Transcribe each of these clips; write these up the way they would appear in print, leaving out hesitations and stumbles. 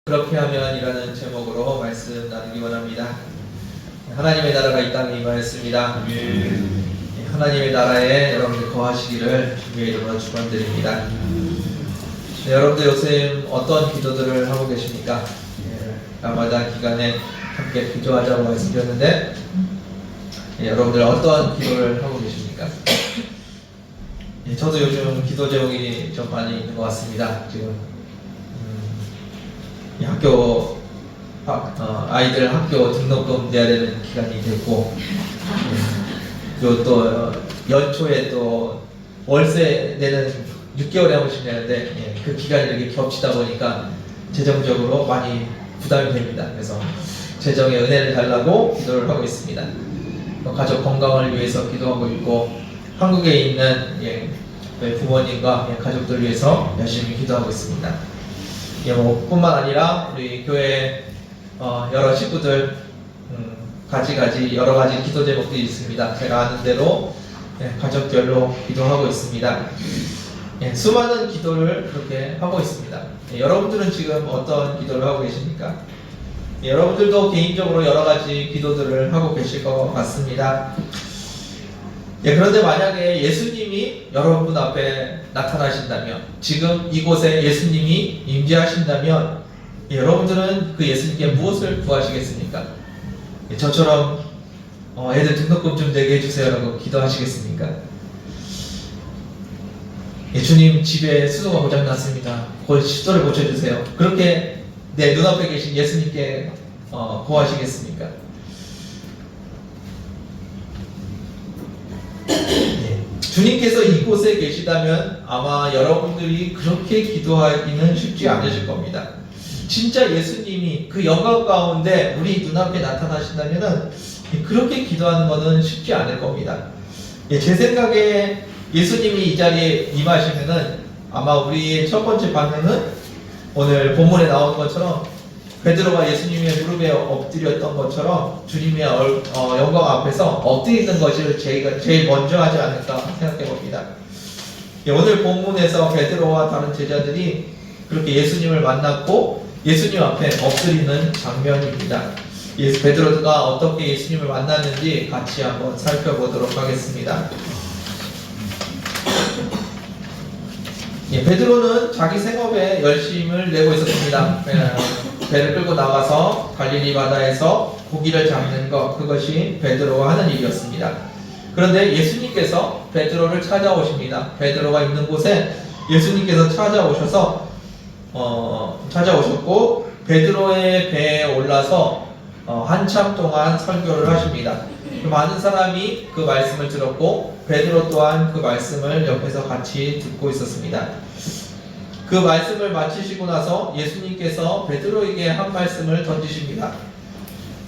그렇게 하면이라는 제목으로 말씀 나누기 원합니다. 하나님의 나라가 이 땅에 임하였습니다. 하나님의 나라에 여러분들 거하시기를 주님의 이름으로 축원드립니다. 여러분들 요새 어떤 기도들을 하고 계십니까? 라마단 기간에 함께 기도하자고 말씀드렸는데 여러분들 어떤 기도를 하고 계십니까? 저도 요즘 기도 제목이 좀 많이 있는 것 같습니다. 지금 아이들 학교 등록금 내야 되는 기간이 됐고, 그리고 또 연초에 또 월세 내는 6개월에 한 번씩 내는데 그 기간이 이렇게 겹치다 보니까 재정적으로 많이 부담이 됩니다. 그래서 재정의 은혜를 달라고 기도를 하고 있습니다. 가족 건강을 위해서 기도하고 있고, 한국에 있는 부모님과 가족들 위해서 열심히 기도하고 있습니다. 뿐만 아니라 우리 교회 여러 식구들 가지 여러 가지 기도 제목들이 있습니다. 제가 아는 대로 가족별로 기도하고 있습니다. 수많은 기도를 그렇게 하고 있습니다. 여러분들은 지금 어떤 기도를 하고 계십니까? 여러분들도 개인적으로 여러 가지 기도들을 하고 계실 것 같습니다. 그런데 만약에 예수님이 여러분 앞에 나타나신다면, 지금 이곳에 예수님이 임재하신다면 여러분들은 그 예수님께 무엇을 구하시겠습니까? 저처럼 애들 등록금 좀 내게 해주세요 라고 기도하시겠습니까? 주님, 집에 수도가 고장났습니다. 수도를 고쳐주세요. 그렇게 내 눈앞에 계신 예수님께 구하시겠습니까? 주님께서 이곳에 계시다면 아마 여러분들이 그렇게 기도하기는 쉽지 않으실 겁니다. 진짜 예수님이 그 영광 가운데 우리 눈앞에 나타나신다면 그렇게 기도하는 것은 쉽지 않을 겁니다. 제 생각에 예수님이 이 자리에 임하시면은 아마 우리의 첫 번째 반응은 오늘 본문에 나온 것처럼 베드로가 예수님의 무릎에 엎드렸던 것처럼 주님의 영광 앞에서 엎드리는 것을 제일 먼저 하지 않을까 생각해 봅니다. 오늘 본문에서 베드로와 다른 제자들이 그렇게 예수님을 만났고 예수님 앞에 엎드리는 장면입니다. 베드로가 어떻게 예수님을 만났는지 같이 한번 살펴보도록 하겠습니다. 베드로는 자기 생업에 열심을 내고 있었습니다. 배를 끌고 나가서 갈릴리 바다에서 고기를 잡는 것, 그것이 베드로가 하는 일이었습니다. 그런데 예수님께서 베드로를 찾아오십니다. 베드로가 있는 곳에 예수님께서 찾아오셨고 베드로의 배에 올라서 한참 동안 설교를 하십니다. 많은 사람이 그 말씀을 들었고 베드로 또한 그 말씀을 옆에서 같이 듣고 있었습니다. 그 말씀을 마치시고 나서 예수님께서 베드로에게 한 말씀을 던지십니다.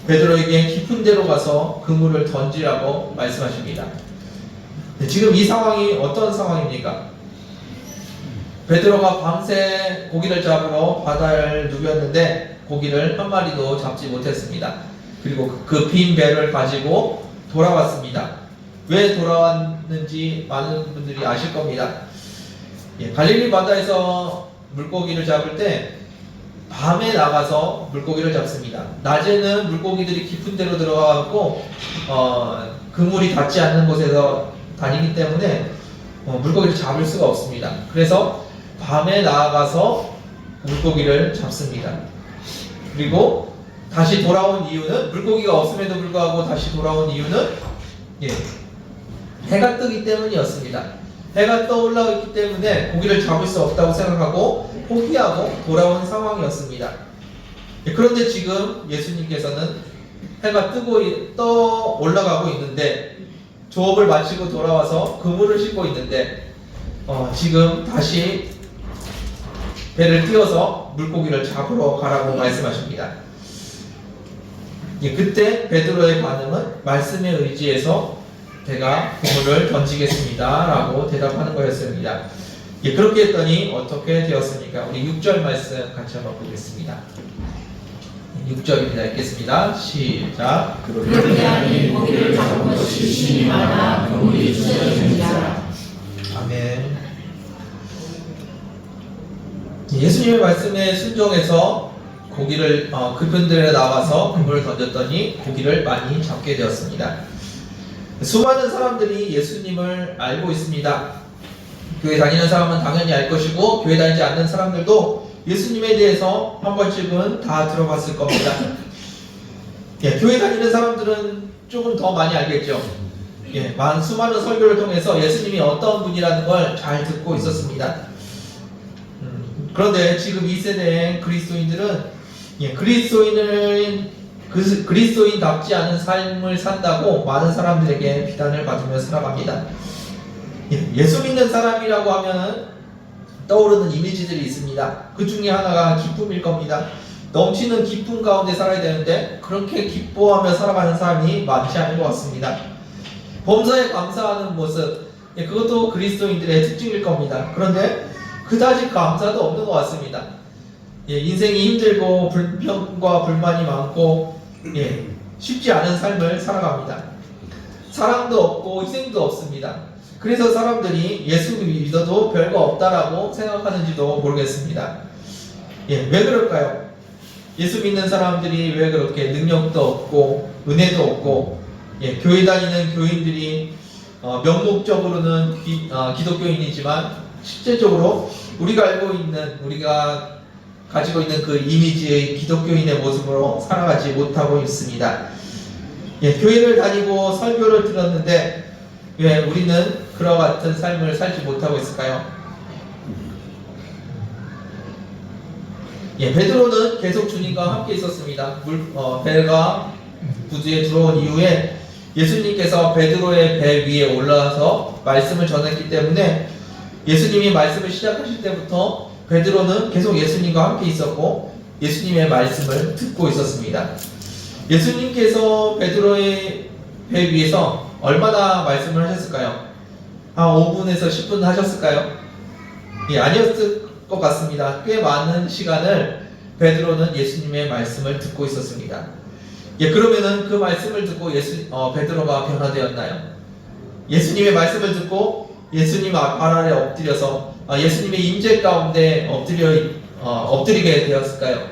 베드로에게 깊은 데로 가서 그물을 던지라고 말씀하십니다. 지금 이 상황이 어떤 상황입니까? 베드로가 밤새 고기를 잡으러 바다를 누볐는데 고기를 한 마리도 잡지 못했습니다. 그리고 그 빈 배를 가지고 돌아왔습니다. 왜 돌아왔는지 많은 분들이 아실 겁니다. 갈릴리 바다에서 물고기를 잡을 때 밤에 나가서 물고기를 잡습니다. 낮에는 물고기들이 깊은 데로 들어가고 그물이 닿지 않는 곳에서 다니기 때문에 물고기를 잡을 수가 없습니다. 그래서 밤에 나가서 물고기를 잡습니다. 그리고 다시 돌아온 이유는, 물고기가 없음에도 불구하고 다시 돌아온 이유는 해가 뜨기 때문이었습니다. 해가 떠올라있기 때문에 고기를 잡을 수 없다고 생각하고 포기하고 돌아온 상황이었습니다. 그런데 지금 예수님께서는 해가 떠 올라가고 있는데, 조업을 마치고 돌아와서 그물을 싣고 있는데 지금 다시 배를 띄워서 물고기를 잡으러 가라고 말씀하십니다. 그때 베드로의 반응은 말씀에 의지해서 제가 그물을 던지겠습니다 라고 대답하는 거였습니다. 그렇게 했더니 어떻게 되었습니까? 우리 6절 말씀 같이 한번 보겠습니다. 6절입니다. 읽겠습니다. 시작. 그렇게 하니 고기를 잡은 것이 심히 많아 그물이 찢어집니다. 아멘. 예수님의 말씀에 순종해서 고기를 그분들에 나와서 그물을 던졌더니 고기를 많이 잡게 되었습니다. 수많은 사람들이 예수님을 알고 있습니다. 교회 다니는 사람은 당연히 알 것이고 교회 다니지 않는 사람들도 예수님에 대해서 한 번씩은 다 들어봤을 겁니다. 예, 교회 다니는 사람들은 조금 더 많이 알겠죠. 예, 수많은 설교를 통해서 예수님이 어떤 분이라는 걸 잘 듣고 있었습니다. 그런데 지금 이 세대의 그리스도인들은 그리스도인답지 않은 삶을 산다고 많은 사람들에게 비난을 받으며 살아갑니다. 예수 믿는 사람이라고 하면 떠오르는 이미지들이 있습니다. 그 중에 하나가 기쁨일 겁니다. 넘치는 기쁨 가운데 살아야 되는데 그렇게 기뻐하며 살아가는 사람이 많지 않은 것 같습니다. 범사에 감사하는 모습, 그것도 그리스도인들의 특징일 겁니다. 그런데 그다지 감사도 없는 것 같습니다. 인생이 힘들고 불평과 불만이 많고 쉽지 않은 삶을 살아갑니다. 사랑도 없고 희생도 없습니다. 그래서 사람들이 예수 믿어도 별거 없다라고 생각하는지도 모르겠습니다. 왜 그럴까요? 예수 믿는 사람들이 왜 그렇게 능력도 없고 은혜도 없고 교회 다니는 교인들이 명목적으로는 기독교인이지만 실제적으로 우리가 가지고 있는 그 이미지의 기독교인의 모습으로 살아가지 못하고 있습니다. 교회를 다니고 설교를 들었는데 왜 우리는 그와 같은 삶을 살지 못하고 있을까요? 베드로는 계속 주님과 함께 있었습니다. 배가 부두에 들어온 이후에 예수님께서 베드로의 배 위에 올라와서 말씀을 전했기 때문에 예수님이 말씀을 시작하실 때부터 베드로는 계속 예수님과 함께 있었고 예수님의 말씀을 듣고 있었습니다. 예수님께서 베드로의 배 위에서 얼마나 말씀을 하셨을까요? 한 5분에서 10분 하셨을까요? 아니었을 것 같습니다. 꽤 많은 시간을 베드로는 예수님의 말씀을 듣고 있었습니다. 그러면은 그 말씀을 듣고 베드로가 변화되었나요? 예수님의 말씀을 듣고 예수님 발 아래 엎드려서 예수님의 임재 가운데 엎드리게 되었을까요?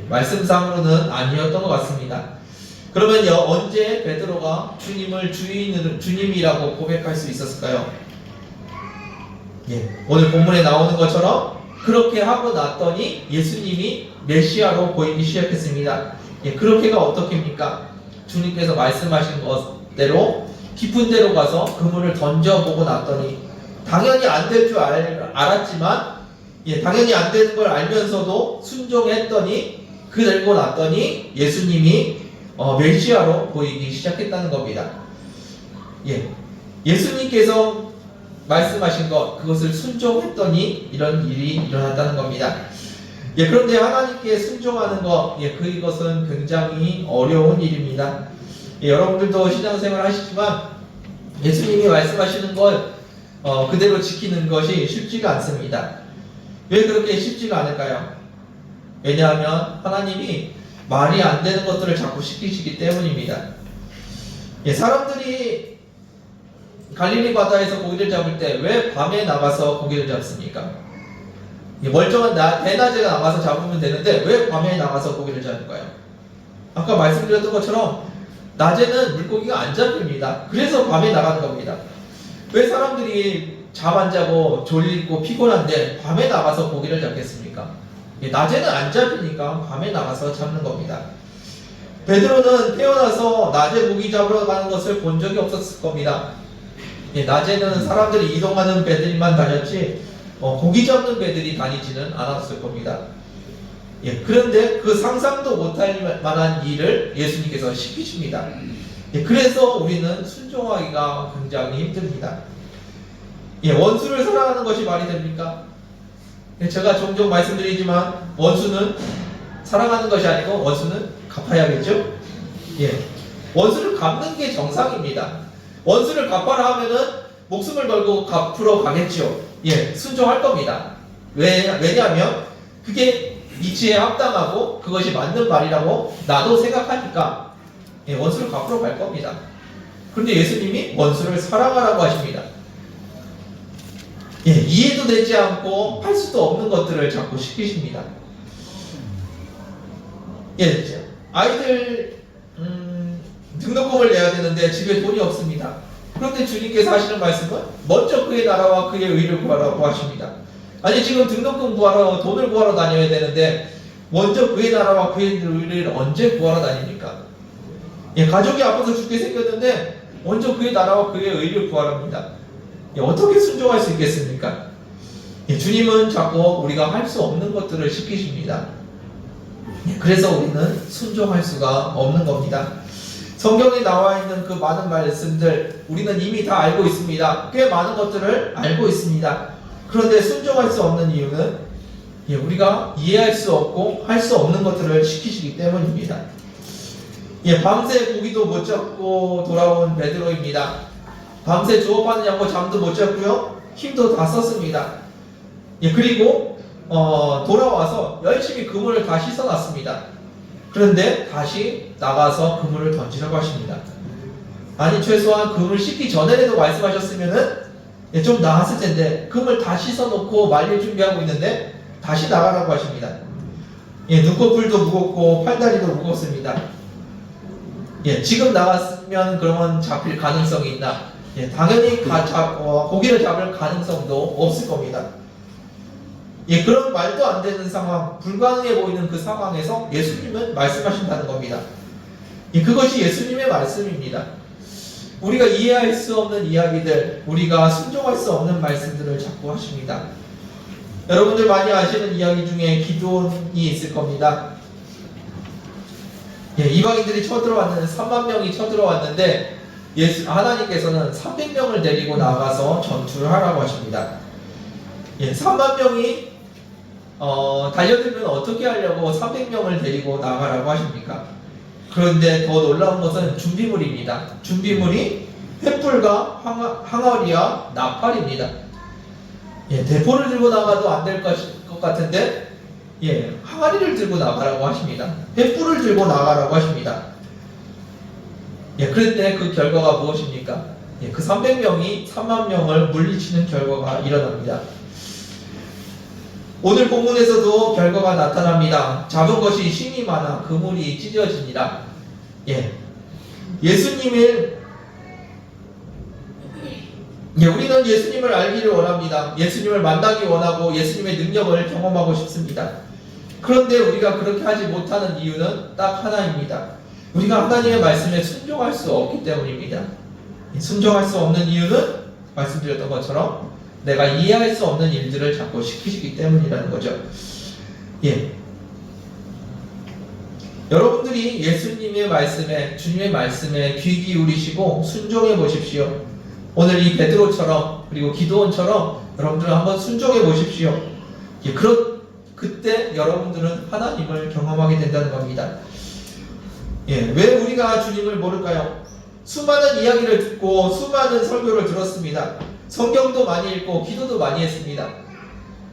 말씀상으로는 아니었던 것 같습니다. 그러면 언제 베드로가 주님을 주님이라고 고백할 수 있었을까요? 오늘 본문에 나오는 것처럼 그렇게 하고 났더니 예수님이 메시아로 보이기 시작했습니다. 그렇게가 어떻게입니까? 주님께서 말씀하신 것대로 깊은 데로 가서 그물을 던져보고 났더니 당연히 안 될 줄 알았지만 당연히 안 되는 걸 알면서도 순종했더니 그러고 났더니 예수님이 메시아로 보이기 시작했다는 겁니다. 예수님께서 말씀하신 것 그것을 순종했더니 이런 일이 일어났다는 겁니다. 그런데 하나님께 순종하는 것 그것은 굉장히 어려운 일입니다. 여러분들도 신앙생활 하시지만 예수님이 말씀하시는 걸 그대로 지키는 것이 쉽지가 않습니다. 왜 그렇게 쉽지가 않을까요? 왜냐하면 하나님이 말이 안 되는 것들을 자꾸 시키시기 때문입니다. 사람들이 갈릴리 바다에서 고기를 잡을 때 왜 밤에 나가서 고기를 잡습니까? 멀쩡한 대낮에 나가서 잡으면 되는데 왜 밤에 나가서 고기를 잡을까요? 아까 말씀드렸던 것처럼 낮에는 물고기가 안 잡힙니다. 그래서 밤에 나가는 겁니다. 왜 사람들이 잠 안 자고 졸리고 피곤한데 밤에 나가서 고기를 잡겠습니까? 낮에는 안 잡히니까 밤에 나가서 잡는 겁니다. 베드로는 태어나서 낮에 고기 잡으러 가는 것을 본 적이 없었을 겁니다. 낮에는 사람들이 이동하는 배들만 다녔지 고기 잡는 배들이 다니지는 않았을 겁니다. 그런데 그 상상도 못할 만한 일을 예수님께서 시키십니다. 그래서 우리는 순종하기가 굉장히 힘듭니다. 원수를 사랑하는 것이 말이 됩니까? 제가 종종 말씀드리지만 원수는 사랑하는 것이 아니고 원수는 갚아야겠죠? 원수를 갚는 게 정상입니다. 원수를 갚아라 하면은 목숨을 걸고 갚으러 가겠죠. 순종할 겁니다. 왜냐하면 그게 이치에 합당하고 그것이 맞는 말이라고 나도 생각하니까 원수를 갚으러 갈 겁니다. 그런데 예수님이 원수를 사랑하라고 하십니다. 이해도 되지 않고 할 수도 없는 것들을 자꾸 시키십니다. 예, 아이들 등록금을 내야 되는데 집에 돈이 없습니다. 그런데 주님께서 하시는 말씀은 먼저 그의 나라와 그의 의를 구하라고 하십니다. 아니 지금 등록금 구하러 돈을 구하러 다녀야 되는데 먼저 그의 나라와 그의 의를 언제 구하러 다닙니까? 예, 가족이 아파서 죽게 생겼는데 먼저 그의 나라와 그의 의를 구하랍니다. 예, 어떻게 순종할 수 있겠습니까? 예, 주님은 자꾸 우리가 할 수 없는 것들을 시키십니다. 예, 그래서 우리는 순종할 수가 없는 겁니다. 성경에 나와 있는 그 많은 말씀들 우리는 이미 다 알고 있습니다. 꽤 많은 것들을 알고 있습니다. 그런데 순종할 수 없는 이유는 우리가 이해할 수 없고 할 수 없는 것들을 시키시기 때문입니다. 밤새 고기도 못 잡고 돌아온 베드로입니다. 밤새 주업하느냐고 잠도 못 잤고요. 힘도 다 썼습니다. 그리고 돌아와서 열심히 그물을 다 씻어놨습니다. 그런데 다시 나가서 그물을 던지라고 하십니다. 아니 최소한 그물 씻기 전에라도 말씀하셨으면은 좀 나았을 텐데 그물 다 씻어놓고 말릴 준비하고 있는데 다시 나가라고 하십니다. 눈꺼풀도 무겁고 팔다리도 무겁습니다. 지금 나갔으면 그러면 잡힐 가능성이 있나? 당연히 고기를 잡을 가능성도 없을 겁니다. 그런 말도 안 되는 상황, 불가능해 보이는 그 상황에서 예수님은 말씀하신다는 겁니다. 그것이 예수님의 말씀입니다. 우리가 이해할 수 없는 이야기들, 우리가 순종할 수 없는 말씀들을 자꾸 하십니다. 여러분들 많이 아시는 이야기 중에 기도원이 있을 겁니다. 이방인들이 쳐들어왔는데 3만 명이 쳐들어왔는데 하나님께서는 300명을 데리고 나가서 전투를 하라고 하십니다. 3만 명이 달려들면 어떻게 하려고 300명을 데리고 나가라고 하십니까? 그런데 더 놀라운 것은 준비물입니다. 준비물이 횃불과 항아리와 나팔입니다. 대포를 들고 나가도 안 될 것 같은데 항아리를 들고 나가라고 하십니다. 횃불을 들고 나가라고 하십니다. 그런데 그 결과가 무엇입니까? 그 300명이 3만 명을 물리치는 결과가 일어납니다. 오늘 본문에서도 결과가 나타납니다. 잡은 것이 힘이 많아 그물이 찢어지니라. 우리는 예수님을 알기를 원합니다. 예수님을 만나기 원하고 예수님의 능력을 경험하고 싶습니다. 그런데 우리가 그렇게 하지 못하는 이유는 딱 하나입니다. 우리가 하나님의 말씀에 순종할 수 없기 때문입니다. 순종할 수 없는 이유는 말씀드렸던 것처럼 내가 이해할 수 없는 일들을 자꾸 시키시기 때문이라는 거죠. 여러분들이 예수님의 말씀에, 주님의 말씀에 귀 기울이시고 순종해 보십시오. 오늘 이 베드로처럼 그리고 기도원처럼 여러분들은 한번 순종해 보십시오. 그때 여러분들은 하나님을 경험하게 된다는 겁니다. 왜 우리가 주님을 모를까요? 수많은 이야기를 듣고 수많은 설교를 들었습니다. 성경도 많이 읽고 기도도 많이 했습니다.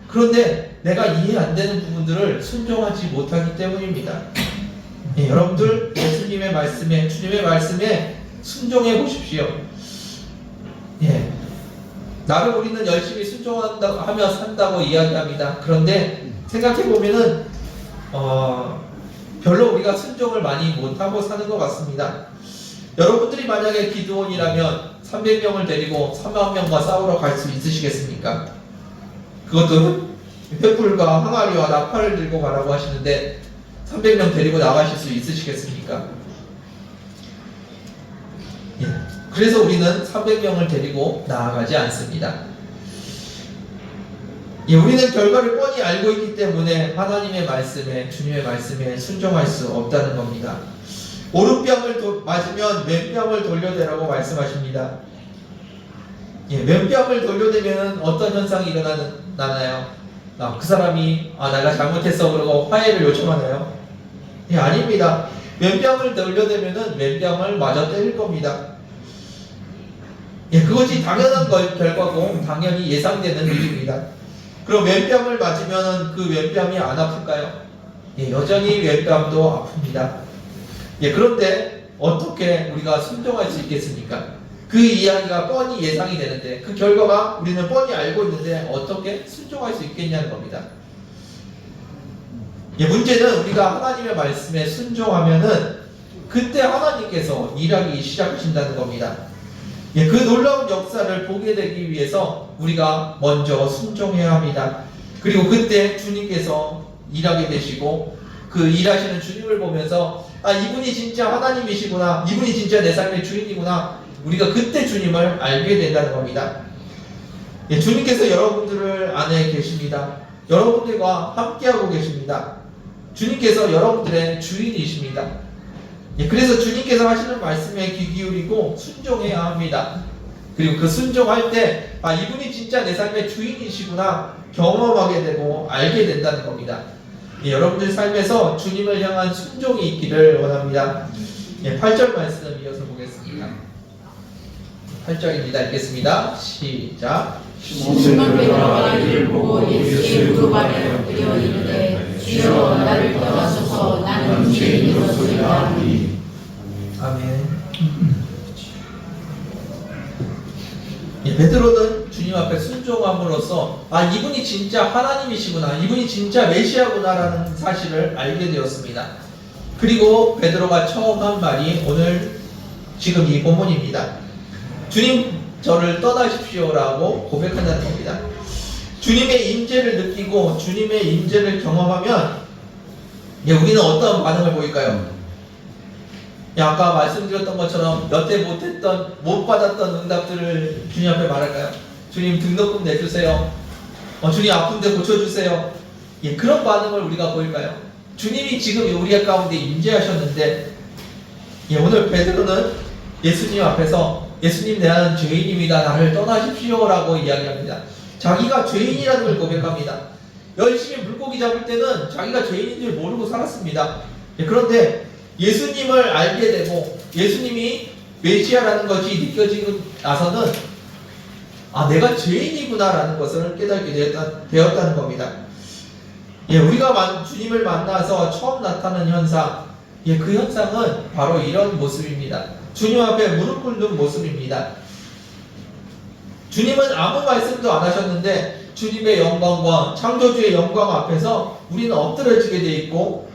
그런데 내가 이해 안 되는 부분들을 순종하지 못하기 때문입니다. 여러분들 예수님의 말씀에, 주님의 말씀에 순종해 보십시오. 나를 우리는 열심히 순종한다고 하며 산다고 이야기합니다. 그런데 생각해 보면은 별로 우리가 순종을 많이 못하고 사는 것 같습니다. 여러분들이 만약에 기드온이라면 300명을 데리고 3만 명과 싸우러 갈 수 있으시겠습니까? 그것도 횃불과 항아리와 나팔을 들고 가라고 하시는데 300명 데리고 나가실 수 있으시겠습니까? 그래서 우리는 300명을 데리고 나아가지 않습니다. 우리는 결과를 뻔히 알고 있기 때문에 하나님의 말씀에, 주님의 말씀에 순종할 수 없다는 겁니다. 오른뺨을 맞으면 왼뺨을 돌려대라고 말씀하십니다. 왼뺨을 돌려대면 어떤 현상이 일어나나요? 그 사람이 내가 잘못했어 그러고 화해를 요청하나요? 아닙니다. 왼뺨을 돌려대면 왼뺨을 맞아 때릴 겁니다. 그것이 당연한 결과고 당연히 예상되는 일입니다. 그럼 왼뺨을 맞으면 그 왼뺨이 안 아플까요? 여전히 왼뺨도 아픕니다. 그런데 어떻게 우리가 순종할 수 있겠습니까? 그 이야기가 뻔히 예상이 되는데 그 결과가 우리는 뻔히 알고 있는데 어떻게 순종할 수 있겠냐는 겁니다. 문제는 우리가 하나님의 말씀에 순종하면은 그때 하나님께서 일하기 시작하신다는 겁니다. 그 놀라운 역사를 보게 되기 위해서 우리가 먼저 순종해야 합니다. 그리고 그때 주님께서 일하게 되시고 그 일하시는 주님을 보면서 이분이 진짜 하나님이시구나, 이분이 진짜 내 삶의 주인이구나, 우리가 그때 주님을 알게 된다는 겁니다. 주님께서 여러분들 안에 계십니다. 여러분들과 함께하고 계십니다. 주님께서 여러분들의 주인이십니다. 그래서 주님께서 하시는 말씀에 귀 기울이고 순종해야 합니다. 그리고 그 순종할 때 이분이 진짜 내 삶의 주인이시구나 경험하게 되고 알게 된다는 겁니다. 여러분들 삶에서 주님을 향한 순종이 있기를 원합니다. 8절 말씀 이어서 보겠습니다. 8절입니다. 읽겠습니다. 시작. 시몬 베드로가 이를 보고 예수의 무릎 아래 엎드려 이르되 주여 나를 떠나소서 나는 죄인이로소이다 하니. 아멘. 베드로는 주님 앞에 순종함으로써 이분이 진짜 하나님이시구나, 이분이 진짜 메시아구나라는 사실을 알게 되었습니다. 그리고 베드로가 처음 한 말이 오늘 지금 이 본문입니다. 주님 저를 떠나십시오라고 고백한다는 겁니다. 주님의 임재를 느끼고 주님의 임재를 경험하면 우리는 어떤 반응을 보일까요? 아까 말씀드렸던 것처럼 여태 못 받았던 응답들을 주님 앞에 말할까요? 주님 등록금 내주세요. 주님 아픈데 고쳐주세요. 그런 반응을 우리가 보일까요? 주님이 지금 우리 가운데 임재하셨는데 오늘 베드로는 예수님 앞에서 예수님 나는 죄인입니다. 나를 떠나십시오 라고 이야기합니다. 자기가 죄인이라는 걸 고백합니다. 열심히 물고기 잡을 때는 자기가 죄인인 줄 모르고 살았습니다. 그런데 예수님을 알게 되고 예수님이 메시아라는 것이 느껴지고 나서는 내가 죄인이구나 라는 것을 깨닫게 되었다는 겁니다. 우리가 주님을 만나서 처음 나타나는 현상, 그 현상은 바로 이런 모습입니다. 주님 앞에 무릎 꿇는 모습입니다. 주님은 아무 말씀도 안 하셨는데 주님의 영광과 창조주의 영광 앞에서 우리는 엎드려지게 돼 있고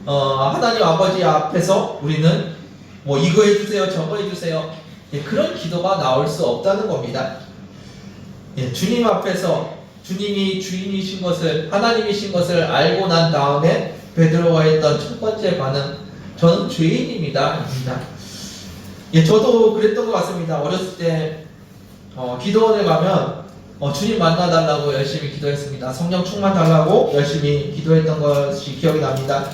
하나님 아버지 앞에서 우리는 이거 해주세요 저거 해주세요 그런 기도가 나올 수 없다는 겁니다. 주님 앞에서 주님이 주인이신 것을, 하나님이신 것을 알고 난 다음에 베드로가 했던 첫 번째 반응, 저는 죄인입니다. 저도 그랬던 것 같습니다. 어렸을 때 기도원에 가면 주님 만나달라고 열심히 기도했습니다. 성령 충만 달라고 열심히 기도했던 것이 기억이 납니다.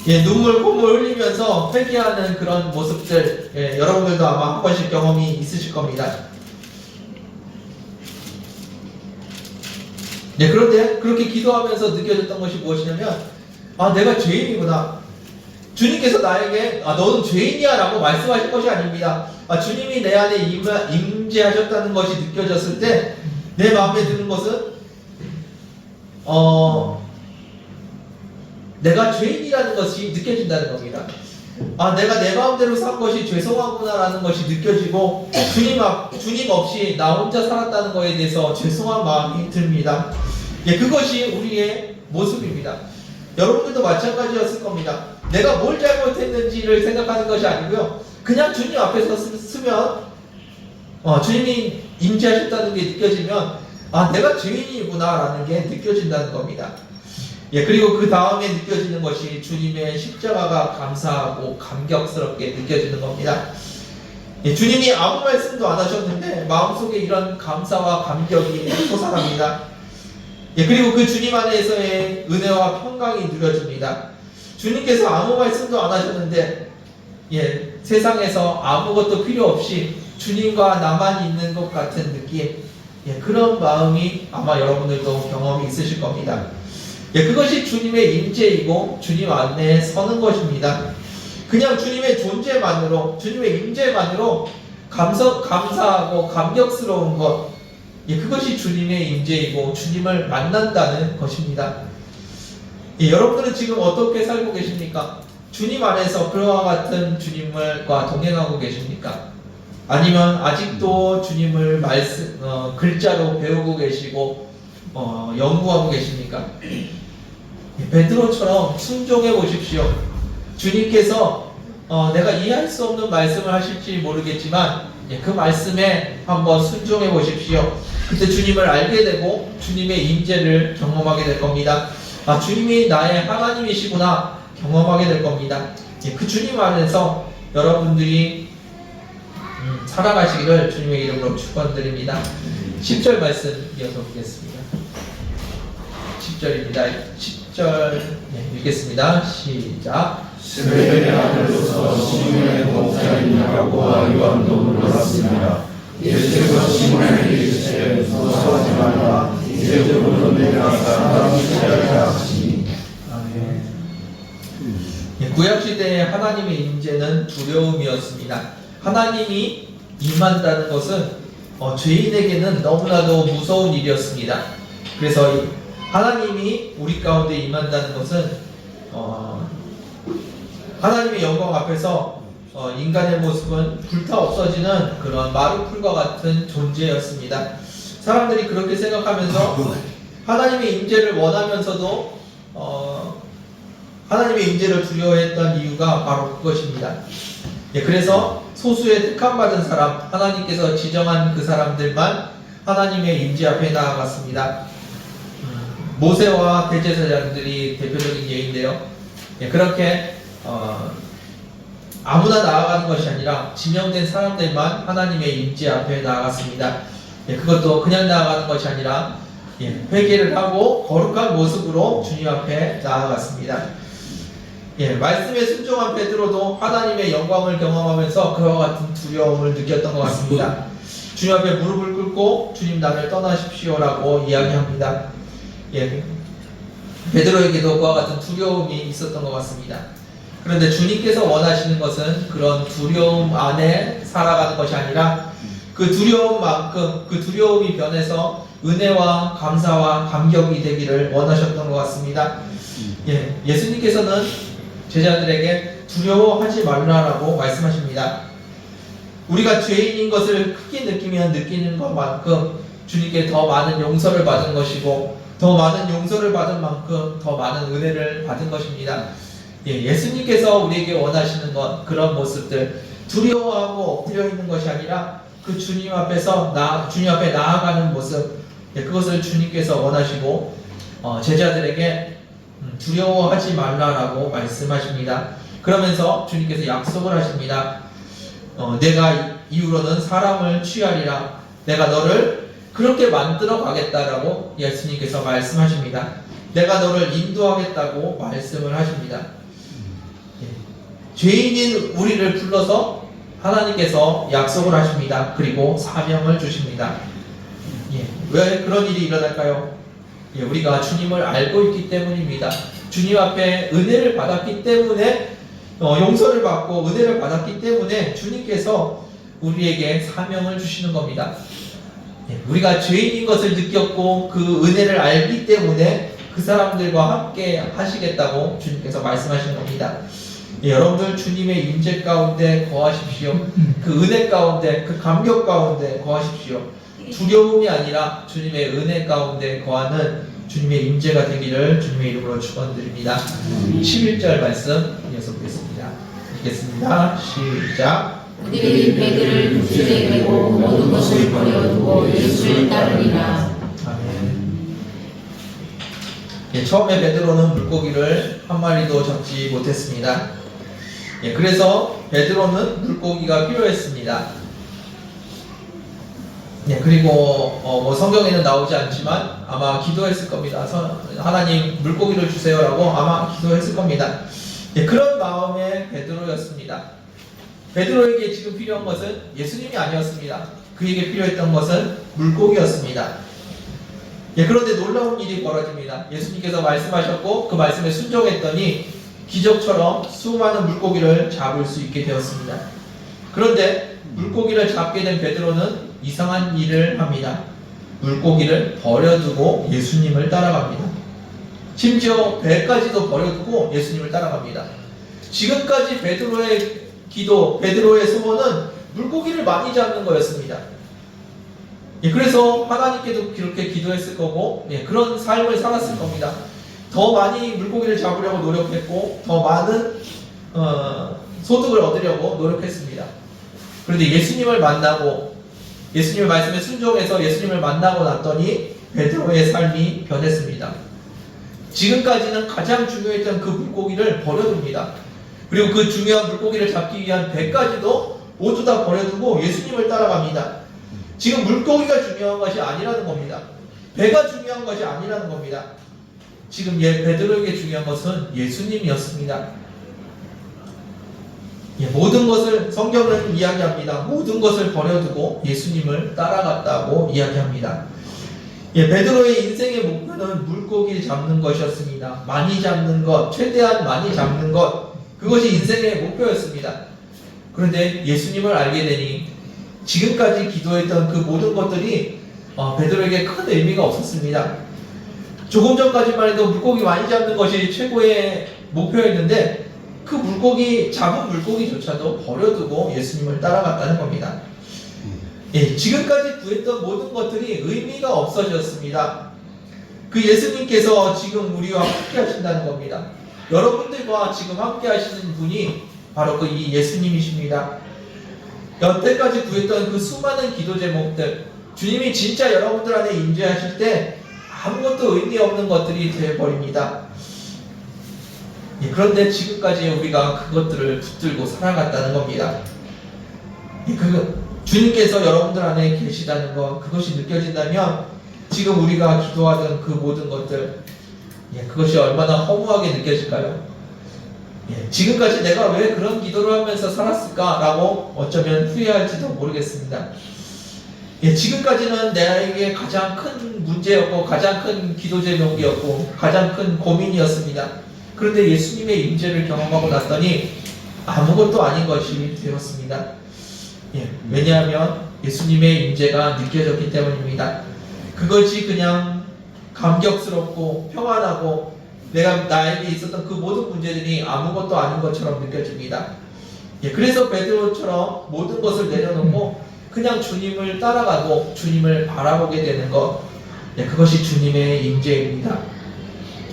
눈물 콧물 흘리면서 회개하는 그런 모습들, 여러분들도 아마 한 번씩 경험이 있으실 겁니다. 그런데 그렇게 기도하면서 느껴졌던 것이 무엇이냐면 내가 죄인이구나. 주님께서 나에게 너는 죄인이야 라고 말씀하실 것이 아닙니다. 주님이 내 안에 임재하셨다는 것이 느껴졌을 때 내 마음에 드는 것은 내가 죄인이라는 것이 느껴진다는 겁니다. 내가 내 마음대로 산 것이 죄송하구나 라는 것이 느껴지고 주님 없이 나 혼자 살았다는 것에 대해서 죄송한 마음이 듭니다. 그것이 우리의 모습입니다. 여러분들도 마찬가지였을 겁니다. 내가 뭘 잘못했는지를 생각하는 것이 아니고요, 그냥 주님 앞에서 쓰면 주님이 임재하셨다는 게 느껴지면 내가 죄인이구나 라는 게 느껴진다는 겁니다. 그리고 그 다음에 느껴지는 것이 주님의 십자가가 감사하고 감격스럽게 느껴지는 겁니다. 주님이 아무 말씀도 안 하셨는데 마음속에 이런 감사와 감격이 솟아납니다. 그리고 그 주님 안에서의 은혜와 평강이 누려집니다. 주님께서 아무 말씀도 안 하셨는데 세상에서 아무것도 필요 없이 주님과 나만 있는 것 같은 느낌, 그런 마음이 아마 여러분들도 경험이 있으실 겁니다. 그것이 주님의 임재이고 주님 안에 서는 것입니다. 그냥 주님의 존재만으로, 주님의 임재만으로 감사하고 감격스러운 것, 그것이 주님의 임재이고 주님을 만난다는 것입니다. 여러분들은 지금 어떻게 살고 계십니까? 주님 안에서 그와 같은 주님과 동행하고 계십니까? 아니면 아직도 주님을 글자로 배우고 계시고 연구하고 계십니까? 베드로처럼 순종해 보십시오. 주님께서 내가 이해할 수 없는 말씀을 하실지 모르겠지만 그 말씀에 한번 순종해 보십시오. 그때 주님을 알게 되고 주님의 임재를 경험하게 될 겁니다. 아, 주님이 나의 하나님이시구나 경험하게 될 겁니다. 그 주님 안에서 여러분들이 살아가시기를 주님의 이름으로 축원드립니다. 10절 말씀 이어서 보겠습니다. 10절입니다. 10절 읽겠습니다. 시작. 스베델의 아들로서 시몬의 목자이냐고 요한도 물었습니다. 예수께서 시몬에게 이르시되 무서워하지 말라. 이제부터 내가 사람을 취하리라 하시니. 아멘. 구약시대의 하나님의 임재는 두려움이었습니다. 하나님이 임한다는 것은 죄인에게는 너무나도 무서운 일이었습니다. 그래서 하나님이 우리 가운데 임한다는 것은 하나님의 영광 앞에서 인간의 모습은 불타 없어지는 그런 마루풀과 같은 존재였습니다. 사람들이 그렇게 생각하면서 하나님의 임재를 원하면서도 하나님의 임재를 두려워했던 이유가 바로 그것입니다. 그래서 소수의 특함받은 사람, 하나님께서 지정한 그 사람들만 하나님의 임재 앞에 나아갔습니다. 모세와 대제사장들이 대표적인 예인데요. 그렇게 아무나 나아가는 것이 아니라 지명된 사람들만 하나님의 임재 앞에 나아갔습니다. 그것도 그냥 나아가는 것이 아니라 회개를 하고 거룩한 모습으로 주님 앞에 나아갔습니다. 말씀에 순종한 베드로도 하나님의 영광을 경험하면서 그와 같은 두려움을 느꼈던 것 같습니다. 주님 앞에 무릎을 꿇고 주님 나를 떠나십시오라고 이야기합니다. 베드로에게도 그와 같은 두려움이 있었던 것 같습니다. 그런데 주님께서 원하시는 것은 그런 두려움 안에 살아가는 것이 아니라 그 두려움만큼 그 두려움이 변해서 은혜와 감사와 감격이 되기를 원하셨던 것 같습니다. 예수님께서는 제자들에게 두려워하지 말라라고 말씀하십니다. 우리가 죄인인 것을 크게 느끼면 느끼는 것만큼 주님께 더 많은 용서를 받은 것이고 더 많은 용서를 받은 만큼 더 많은 은혜를 받은 것입니다. 예수님께서 우리에게 원하시는 것, 그런 모습들, 두려워하고 엎드려 있는 것이 아니라 그 주님 앞에서 주님 앞에 나아가는 모습, 그것을 주님께서 원하시고 제자들에게 두려워하지 말라라고 말씀하십니다. 그러면서 주님께서 약속을 하십니다. 내가 이후로는 사람을 취하리라. 내가 너를 그렇게 만들어 가겠다라고 예수님께서 말씀하십니다. 내가 너를 인도하겠다고 말씀을 하십니다. 죄인인 우리를 불러서 하나님께서 약속을 하십니다. 그리고 사명을 주십니다. 왜 그런 일이 일어날까요? 우리가 주님을 알고 있기 때문입니다. 주님 앞에 은혜를 받았기 때문에 용서를 받고 은혜를 받았기 때문에 주님께서 우리에게 사명을 주시는 겁니다. 우리가 죄인인 것을 느꼈고 그 은혜를 알기 때문에 그 사람들과 함께 하시겠다고 주님께서 말씀하시는 겁니다. 여러분들 주님의 임재 가운데 거하십시오. 그 은혜 가운데, 그 감격 가운데 거하십시오. 두려움이 아니라 주님의 은혜 가운데 거하는 주님의 임재가 되기를 주님의 이름으로 축원드립니다. 11절 말씀 이어서 보겠습니다. 읽겠습니다. 시작. 그들이 배들을 물질에 메고 모든 것을 버려두고 예수를 따르리라. 아멘. 처음에 베드로는 물고기를 한 마리도 잡지 못했습니다. 그래서 베드로는 물고기가 필요했습니다. 그리고 성경에는 나오지 않지만 아마 기도했을 겁니다. 하나님 물고기를 주세요라고 아마 기도했을 겁니다. 그런 마음의 베드로였습니다. 베드로에게 지금 필요한 것은 예수님이 아니었습니다. 그에게 필요했던 것은 물고기였습니다. 그런데 놀라운 일이 벌어집니다. 예수님께서 말씀하셨고 그 말씀에 순종했더니 기적처럼 수많은 물고기를 잡을 수 있게 되었습니다. 그런데 물고기를 잡게 된 베드로는 이상한 일을 합니다. 물고기를 버려두고 예수님을 따라갑니다. 심지어 배까지도 버려두고 예수님을 따라갑니다. 지금까지 베드로의 기도, 베드로의 소원은 물고기를 많이 잡는 거였습니다. 예, 그래서 하나님께도 그렇게 기도했을 거고, 예, 그런 삶을 살았을 겁니다. 더 많이 물고기를 잡으려고 노력했고, 더 많은 소득을 얻으려고 노력했습니다. 그런데 예수님을 만나고, 예수님의 말씀에 순종해서 예수님을 만나고 났더니 베드로의 삶이 변했습니다. 지금까지는 가장 중요했던 그 물고기를 버려둡니다. 그리고 그 중요한 물고기를 잡기 위한 배까지도 모두 다 버려두고 예수님을 따라갑니다. 지금 물고기가 중요한 것이 아니라는 겁니다. 배가 중요한 것이 아니라는 겁니다. 지금 베드로에게 중요한 것은 예수님이었습니다. 모든 것을 성경은 이야기합니다. 모든 것을 버려두고 예수님을 따라갔다고 이야기합니다. 베드로의 인생의 목표는 물고기 잡는 것이었습니다. 많이 잡는 것, 최대한 많이 잡는 것, 그것이 인생의 목표였습니다. 그런데 예수님을 알게 되니 지금까지 기도했던 그 모든 것들이 베드로에게 큰 의미가 없었습니다. 조금 전까지만 해도 물고기 많이 잡는 것이 최고의 목표였는데 그 잡은 물고기조차도 버려두고 예수님을 따라갔다는 겁니다. 지금까지 구했던 모든 것들이 의미가 없어졌습니다. 그 예수님께서 지금 우리와 함께 하신다는 겁니다. 여러분들과 지금 함께 하시는 분이 바로 그 이 예수님이십니다. 여태까지 구했던 그 수많은 기도 제목들, 주님이 진짜 여러분들 안에 임재하실 때 아무것도 의미 없는 것들이 되어버립니다. 그런데 지금까지 우리가 그것들을 붙들고 살아갔다는 겁니다. 주님께서 여러분들 안에 계시다는 것, 그것이 느껴진다면 지금 우리가 기도하던 그 모든 것들, 그것이 얼마나 허무하게 느껴질까요? 지금까지 내가 왜 그런 기도를 하면서 살았을까라고 어쩌면 후회할지도 모르겠습니다. 지금까지는 나에게 가장 큰 문제였고 가장 큰 기도 제목이었고 가장 큰 고민이었습니다. 그런데 예수님의 임재를 경험하고 났더니 아무것도 아닌 것이 되었습니다. 왜냐하면 예수님의 임재가 느껴졌기 때문입니다. 그것이 그냥 감격스럽고 평안하고 나에게 있었던 그 모든 문제들이 아무것도 아닌 것처럼 느껴집니다. 그래서 베드로처럼 모든 것을 내려놓고 그냥 주님을 따라가고 주님을 바라보게 되는 것, 그것이 주님의 임재입니다.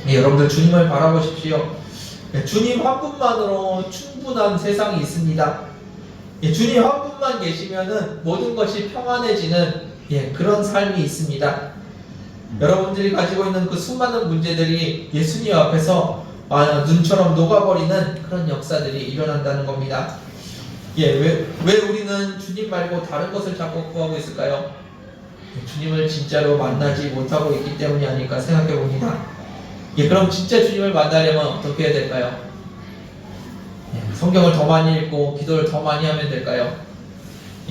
여러분들 주님을 바라보십시오. 주님 한 분만으로 충분한 세상이 있습니다. 주님 한 분만 계시면은 모든 것이 평안해지는 그런 삶이 있습니다. 여러분들이 가지고 있는 그 수많은 문제들이 예수님 앞에서 눈처럼 녹아버리는 그런 역사들이 일어난다는 겁니다. 왜 우리는 주님 말고 다른 것을 자꾸 구하고 있을까요? 주님을 진짜로 만나지 못하고 있기 때문이 아닐까 생각해 봅니다. 그럼 진짜 주님을 만나려면 어떻게 해야 될까요? 성경을 더 많이 읽고 기도를 더 많이 하면 될까요?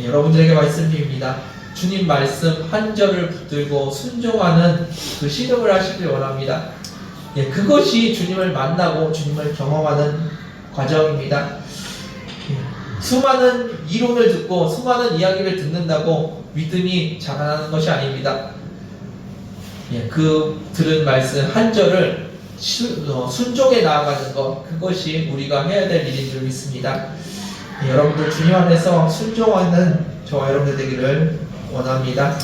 여러분들에게 말씀드립니다. 주님 말씀 한 절을 붙들고 순종하는 그 시름을 하시길 원합니다. 그것이 주님을 만나고 주님을 경험하는 과정입니다. 수많은 이론을 듣고 수많은 이야기를 듣는다고 믿음이 자라나는 것이 아닙니다. 그 들은 말씀 한 절을 순종해 나아가는 것, 그것이 우리가 해야 될 일인 줄 믿습니다. 여러분들 주님 안에서 순종하는 저와 여러분들 되기를 원합니다.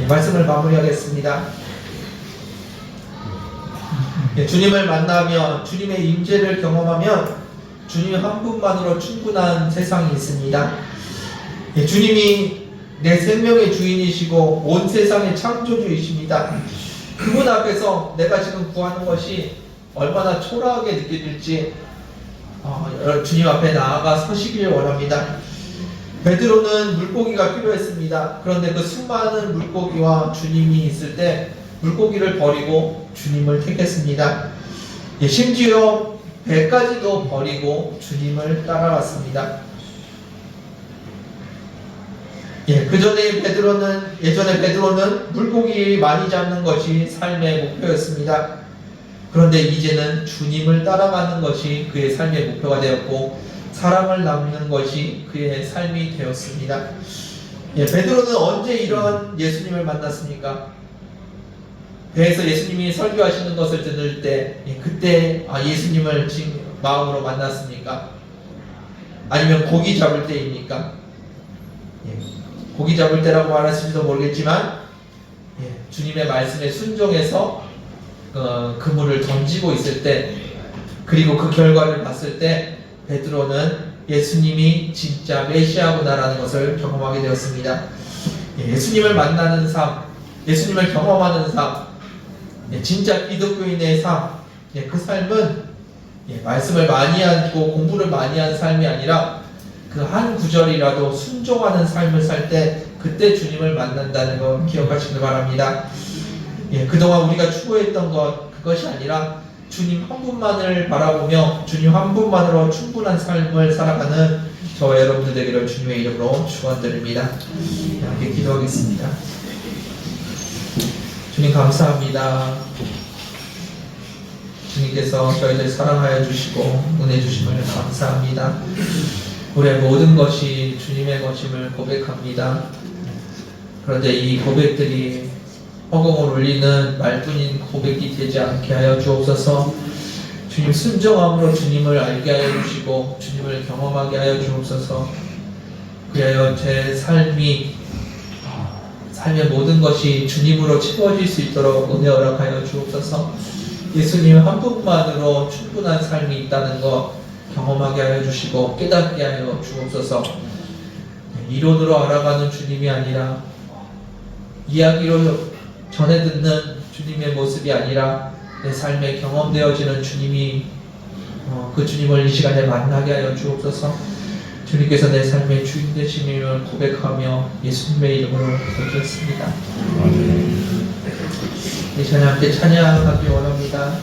말씀을 마무리하겠습니다. 주님을 만나면 주님의 임재를 경험하면 주님 한 분만으로 충분한 세상이 있습니다. 주님이 내 생명의 주인이시고 온 세상의 창조주이십니다. 그분 앞에서 내가 지금 구하는 것이 얼마나 초라하게 느껴질지 주님 앞에 나아가 서시길 원합니다. 베드로는 물고기가 필요했습니다. 그런데 그 수많은 물고기와 주님이 있을 때 물고기를 버리고 주님을 택했습니다. 심지어 배까지도 버리고 주님을 따라갔습니다. 예전에 베드로는 물고기 많이 잡는 것이 삶의 목표였습니다. 그런데 이제는 주님을 따라가는 것이 그의 삶의 목표가 되었고 사람을 남는 것이 그의 삶이 되었습니다. 베드로는 언제 이러한 예수님을 만났습니까? 배에서 예수님이 설교하시는 것을 들을 때 그때 예수님을 지금 마음으로 만났습니까? 아니면 고기 잡을 때입니까? 고기 잡을 때라고 말하실지도 모르겠지만 주님의 말씀에 순종해서 그물을 던지고 있을 때, 그리고 그 결과를 봤을 때 베드로는 예수님이 진짜 메시아구나라는 것을 경험하게 되었습니다. 예수님을 만나는 삶, 예수님을 경험하는 삶, 진짜 기독교인의 삶, 그 삶은 말씀을 많이 하고 공부를 많이 한 삶이 아니라 그 한 구절이라도 순종하는 삶을 살 때 그때 주님을 만난다는 거 기억하시길 바랍니다. 그동안 우리가 추구했던 그것이 아니라 주님 한 분만을 바라보며 주님 한 분만으로 충분한 삶을 살아가는 저와 여러분들 되기를 주님의 이름으로 축원드립니다. 함께 기도하겠습니다. 주님 감사합니다. 주님께서 저희들 사랑하여 주시고 은혜 주심을 감사합니다. 우리의 모든 것이 주님의 것임을 고백합니다. 그런데 이 고백들이 허공을 울리는 말뿐인 고백이 되지 않게 하여 주옵소서. 주님 순종함으로 주님을 알게 하여 주시고 주님을 경험하게 하여 주옵소서. 그리하여 제 삶의 모든 것이 주님으로 채워질 수 있도록 은혜 허락하여 주옵소서. 예수님 한 분만으로 충분한 삶이 있다는 것 경험하게 하여 주시고 깨닫게 하여 주옵소서. 이론으로 알아가는 주님이 아니라 이야기로 전해 듣는 주님의 모습이 아니라 내 삶에 경험되어지는 주님이 그 주님을 이 시간에 만나게 하여 주옵소서. 주님께서 내 삶의 주인 되심을 고백하며 예수님의 이름으로 기도드렸습니다. 이 시간에 함께 찬양하기 원합니다.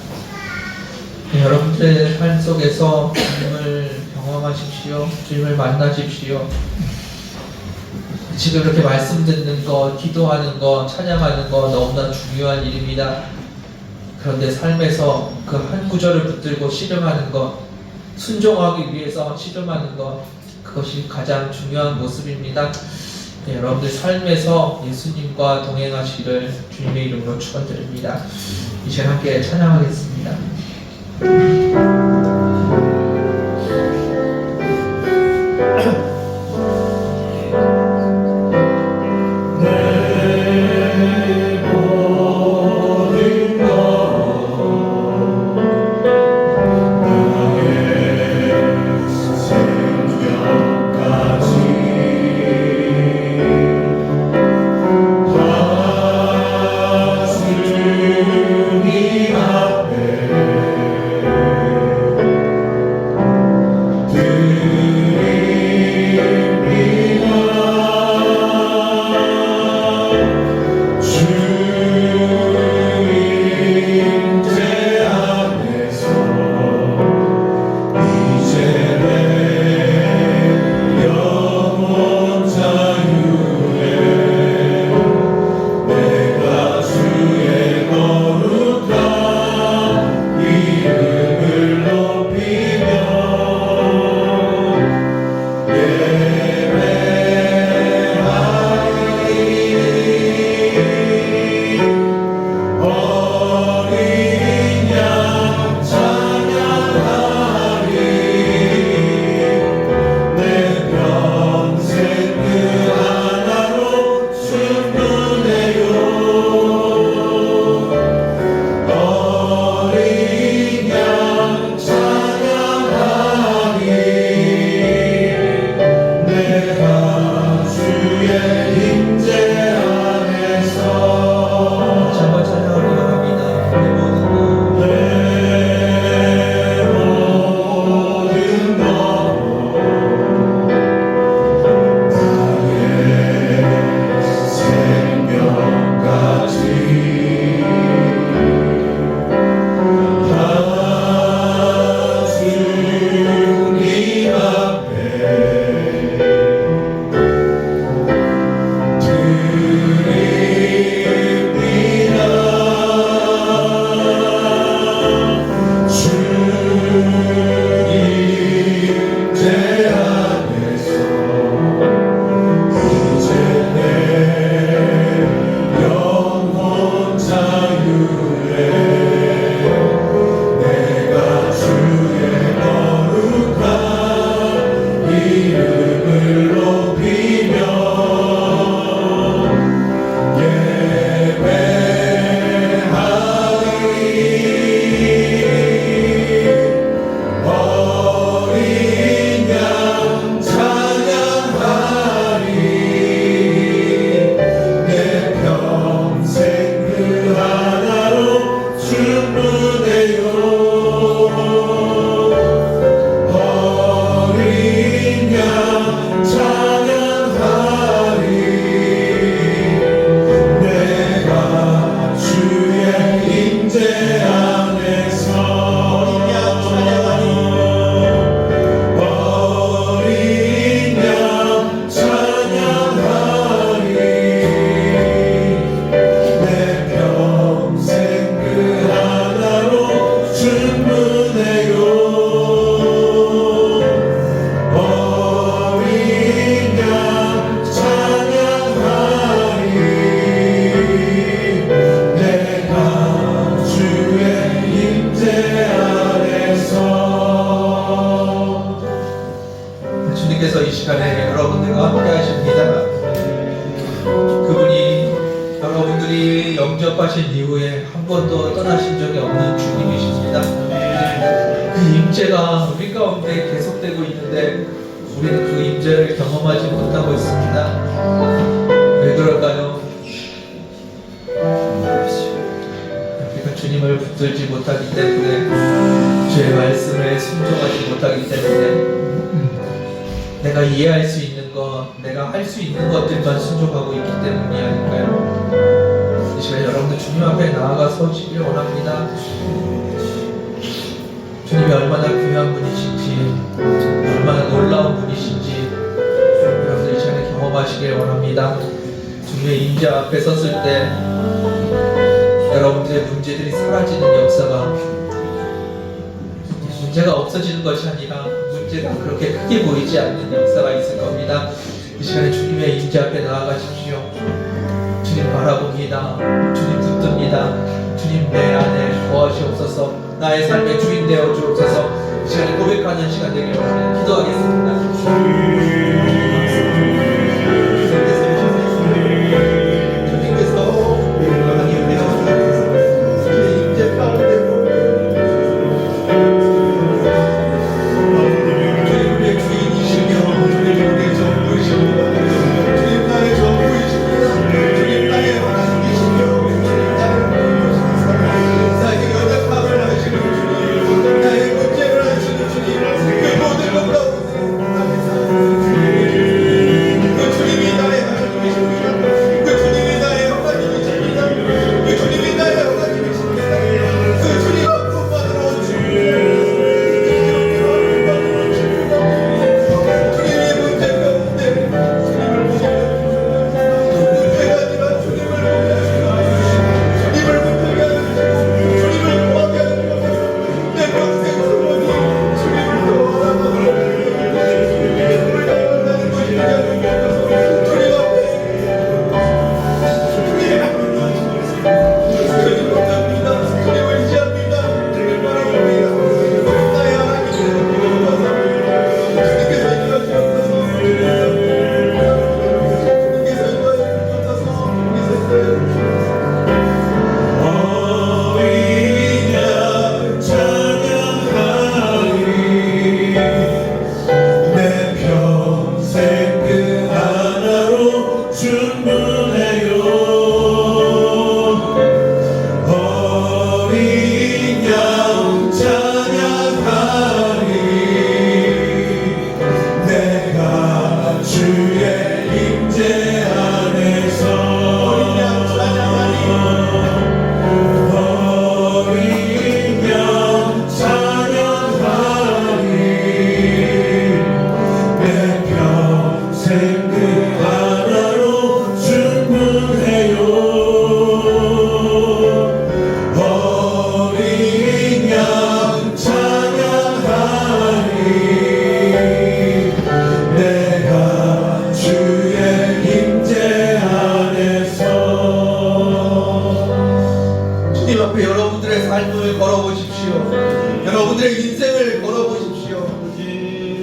여러분들의 삶 속에서 주님을 경험하십시오. 주님을 만나십시오. 지금 이렇게 말씀 듣는 거, 기도하는 거, 찬양하는 거 너무나 중요한 일입니다. 그런데 삶에서 그 한 구절을 붙들고 씨름하는 것, 순종하기 위해서 씨름하는 것, 그것이 가장 중요한 모습입니다. 여러분들 삶에서 예수님과 동행하시기를 주님의 이름으로 축원드립니다. 이 시간 함께 찬양하겠습니다. 주님 앞에 이후에 한 번도 떠나신 적이 없는 주님이십니다. 그 임재가 우리 가운데 계속되고 있는데 우리는 그 임재를 경험하지 못하고 있습니다. 왜 그럴까요? 우리가 주님을 붙들지 못하기 때문에, 주의 말씀에 순종하지 못하기 때문에, 내가 이해할 수 있는 것, 내가 할 수 있는 것들만 순종하고 있기 때문이 아닐까요? 이 시간 여러분들 주님 앞에 나아가 서시길 원합니다. 주님이 얼마나 귀한 분이신지, 얼마나 놀라운 분이신지 여러분들 이 시간에 경험하시길 원합니다. 주님의 임재 앞에 섰을 때 여러분들의 문제들이 사라지는 역사가, 문제가 없어지는 것이 아니라 문제가 그렇게 크게 보이지 않는 역사가 있을 겁니다. 이 시간에 주님의 임재 앞에 나아가십시오. 주님 바라봅니다. 주님 붙듭니다. 주님 내 안에 거하시옵소서. 나의 삶의 주인 되어 주옵소서. 이 시간에 고백하는 시간 되기를 원합니다. 기도하겠습니다.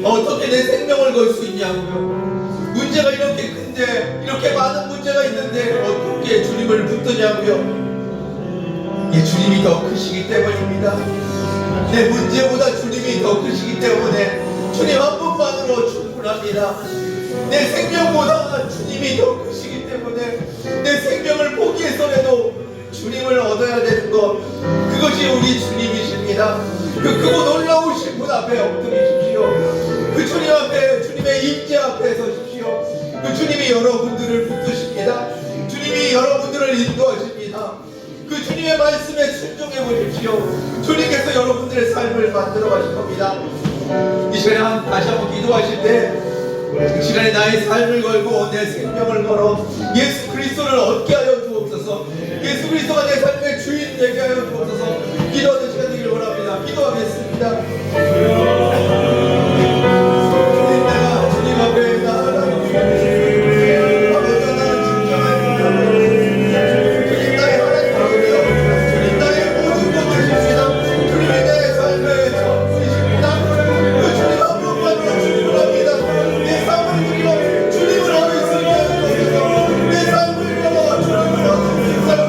어떻게 내 생명을 걸 수 있냐고요. 문제가 이렇게 큰데, 이렇게 많은 문제가 있는데 어떻게 주님을 붙드냐고요. 예, 주님이 더 크시기 때문입니다. 내 문제보다 주님이 더 크시기 때문에 주님 한 분만으로 충분합니다. 내 생명보다 주님이 더 크시기 때문에 내 생명을 포기해서라도 주님을 얻어야 되는 것, 그것이 우리 주님이십니다. 그 크고 놀라우신 분 앞에 엎드리십시오. 그 주님 앞에, 주님의 임재 앞에 서십시오. 그 주님이 여러분들을 붙드십니다. 주님이 여러분들을 인도하십니다. 그 주님의 말씀에 순종해 보십시오. 주님께서 여러분들의 삶을 만들어 가실 겁니다. 이 시간에 다시 한번 기도하실 때, 이 시간에 나의 삶을 걸고 내 생명을 걸어 예수 그리스도를 얻게 하여 주옵소서. 예수 그리스도가 내 삶의 주인 되게 하여 주옵소서. 기도하는 시간 되기를 원합니다. 기도하겠습니다. 주님 앞에 나아가는 아버지와 나는 진정한 주님 나의 하나님이시며 주님 나의 모든 것이십니다. 주님이 내 삶의 전부이십니다. 그 주님 한 분만으로 충분합니다. 내 삶을 드리고 주님을 얻을 수 있게 하소서. 내 삶을 걸어 주님을 얻을 수 있어요.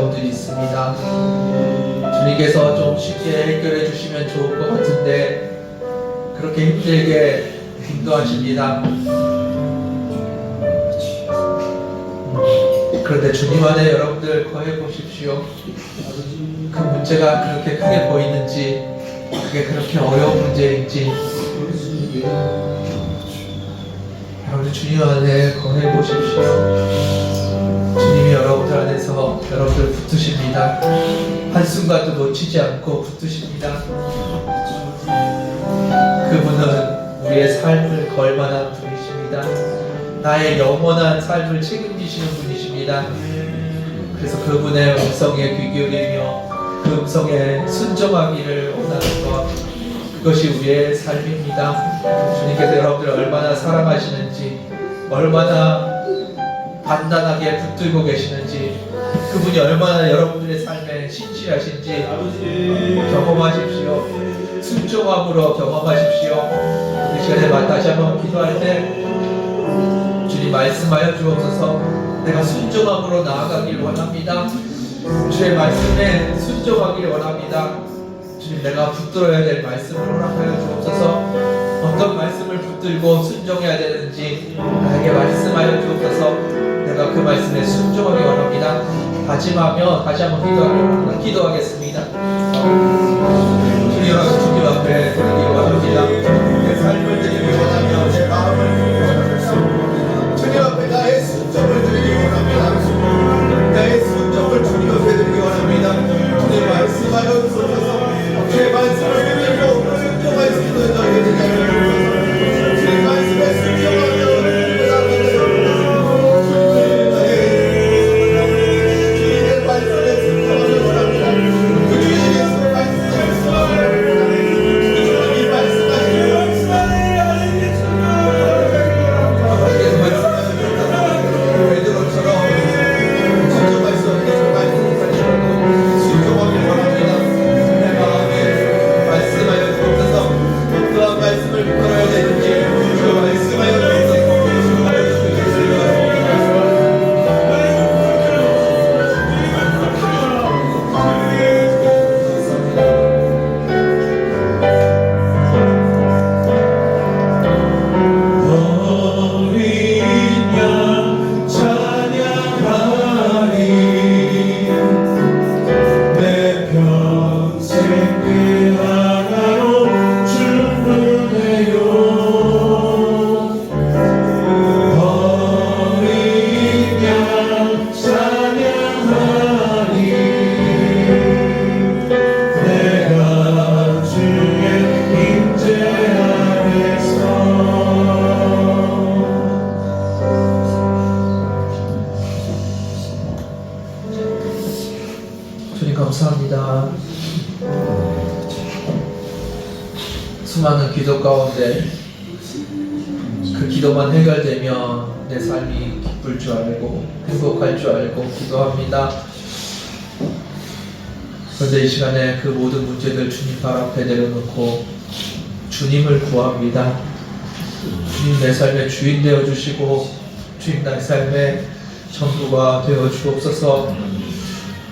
어려움들이 있습니다. 주님께서 좀 쉽게 해결해 주시면 좋을 것 같은데 그렇게 힘들게 인도하십니다. 그런데 주님 안에 여러분들 거해 보십시오. 그 문제가 그렇게 크게 보이는지, 그게 그렇게 어려운 문제인지, 여러분들 주님 안에 거해 보십시오. 주님이 여러분들 안에서 여러분들 붙으십니다. 한순간도 놓치지 않고 붙으십니다. 그분은 우리의 삶을 걸만한 분이십니다. 나의 영원한 삶을 책임지시는 분이십니다. 그래서 그분의 음성에 귀 기울이며 그 음성에 순종하기를 원하는 것, 그것이 우리의 삶입니다. 주님께서 여러분들을 얼마나 사랑하시는지, 얼마나 단단하게 붙들고 계시는지, 그분이 얼마나 여러분들의 삶에 신실하신지 경험하십시오. 순종함으로 경험하십시오. 이 시간에 다시 한번 기도할 때 주님 말씀하여 주옵소서. 내가 순종함으로 나아가길 원합니다. 주의 말씀에 순종하길 원합니다. 주님, 내가 붙들어야 될 말씀을 허락하여 주옵소서. 어떤 말씀을 붙들고 순종해야 되는지 나에게 말씀하여 주옵소서. 내가 그 말씀에 순종하기 원합니다. 다짐하며 다시 한번 기도하겠습니다. 주님 앞에 드리기 원합니다. 내 삶을 드리기 원하며 내 마음을 드리기 원합니다. 주님 앞에 나의 순종을 드리기 원합니다. 나의 순종을 주님 앞에 드리기 원합니다. 주님 말씀하여 주옵소서. 주의 말씀을 듣고 순종할 수 있는 너희들이 되게 하옵소서. 주의 말씀에 순종하며 주님의 말씀에 순종하며 원합니다. 그 주의 예수 말씀에 순종하며 주님이 말씀하시는 베드로처럼 순종할 수 없는 그 말씀을 순종하길 원합니다. 내 마음에 말씀하여 주옵소서. 어떠한 말씀을 붙들어야 되는지 그 말씀하여 주옵소서. 주님 감사합니다. 수많은 기도 가운데 그 기도만 해결되면 내 삶이 기쁠 줄 알고 행복할 줄 알고 기도합니다. 그런데 이 시간에 그 모든 문제들 주님 발 앞에 내려놓고 주님을 구합니다. 주님 내 삶의 주인 되어 주시고 주님 내 삶의 전부가 되어 주옵소서.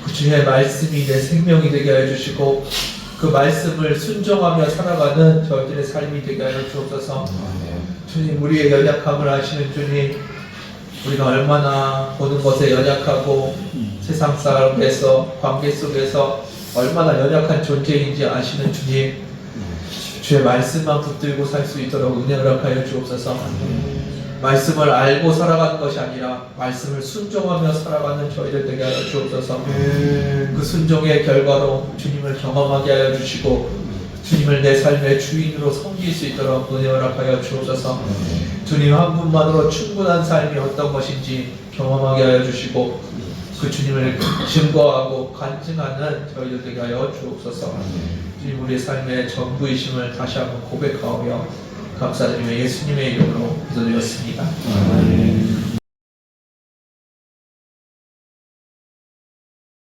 그 주의 말씀이 내 생명이 되게 하여 주시고 그 말씀을 순종하며 살아가는 저희들의 삶이 되게 하여 주옵소서. 주님, 우리의 연약함을 아시는 주님, 우리가 얼마나 보는 것에 연약하고 세상 속에서 관계 속에서 얼마나 연약한 존재인지 아시는 주님, 주의 말씀만 붙들고 살 수 있도록 은혜 허락하여 주옵소서. 말씀을 알고 살아가는 것이 아니라 말씀을 순종하며 살아가는 저희들 되게 하여 주옵소서. 그 순종의 결과로 주님을 경험하게 하여 주시고 주님을 내 삶의 주인으로 섬길 수 있도록 은혜 허락하여 주옵소서. 주님 한 분만으로 충분한 삶이 어떤 것인지 경험하게 하여 주시고 그 주님을 증거하고 간증하는 저희들 되게 하여 주옵소서. 주님, 우리의 삶의 전부이심을 다시 한번 고백하오며 감사드리며 예수님의 이름으로 기도드렸습니다.